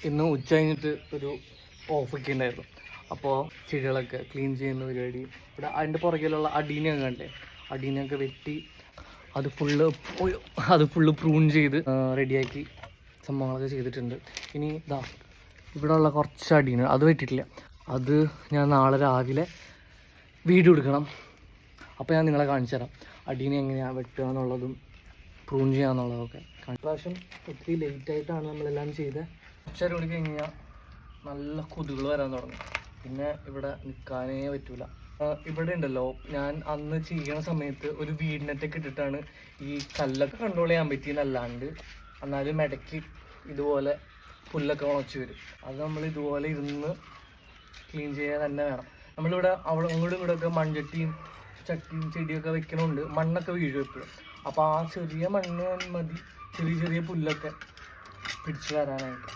ഇന്ന് ഉച്ച കഴിഞ്ഞിട്ട് ഒരു ഓഫൊക്കെ ഉണ്ടായിരുന്നു. അപ്പോൾ ചെടികളൊക്കെ ക്ലീൻ ചെയ്യുന്ന പരിപാടി. ഇവിടെ അതിൻ്റെ പുറകിലുള്ള അടീനയൊക്കെ കണ്ടേ, അടീനയൊക്കെ വെട്ടി അത് ഫുള്ള് പ്രൂൺ ചെയ്ത് റെഡിയാക്കി സംഭവങ്ങളൊക്കെ ചെയ്തിട്ടുണ്ട്. ഇനി ഇതാ ഇവിടെ ഉള്ള കുറച്ച് അടീന അത് വെട്ടിയിട്ടില്ല, അത് ഞാൻ നാളെ രാവിലെ വീഡിയോ എടുക്കണം. അപ്പോൾ ഞാൻ നിങ്ങളെ കാണിച്ചു തരാം അടീന എങ്ങനെയാണ് വെട്ടുക എന്നുള്ളതും പ്രൂൺ ചെയ്യുക എന്നുള്ളതൊക്കെ. പ്രാവശ്യം ഒത്തിരി ലേറ്റായിട്ടാണ് നമ്മളെല്ലാം ചെയ്തത്. ഉച്ചര കൂടി കഴിഞ്ഞാൽ നല്ല കൊതുകൾ വരാൻ തുടങ്ങി, പിന്നെ ഇവിടെ നിൽക്കാനേ പറ്റൂല. ഇവിടെ ഉണ്ടല്ലോ, ഞാൻ അന്ന് ചെയ്യണ സമയത്ത് ഒരു വീടിനൊക്കെ ഇട്ടിട്ടാണ് ഈ കല്ലൊക്കെ കൺട്രോൾ ചെയ്യാൻ പറ്റിയെന്നല്ലാണ്ട്, എന്നാലും ഇടയ്ക്ക് ഇതുപോലെ പുല്ലൊക്കെ മുളച്ച് വരും. അത് നമ്മൾ ഇതുപോലെ ഇരുന്ന് ക്ലീൻ ചെയ്യാൻ തന്നെ വേണം. നമ്മളിവിടെ അങ്ങോട്ടും ഇവിടെയൊക്കെ മൺചട്ടിയും ചട്ടിയും ചെടിയൊക്കെ വെക്കണമുണ്ട്, മണ്ണൊക്കെ വീഴും എപ്പോഴും. അപ്പോൾ ആ ചെറിയ മണ്ണ് മതി ചെറിയ ചെറിയ പുല്ലൊക്കെ പിടിച്ചു വരാനായിട്ട്.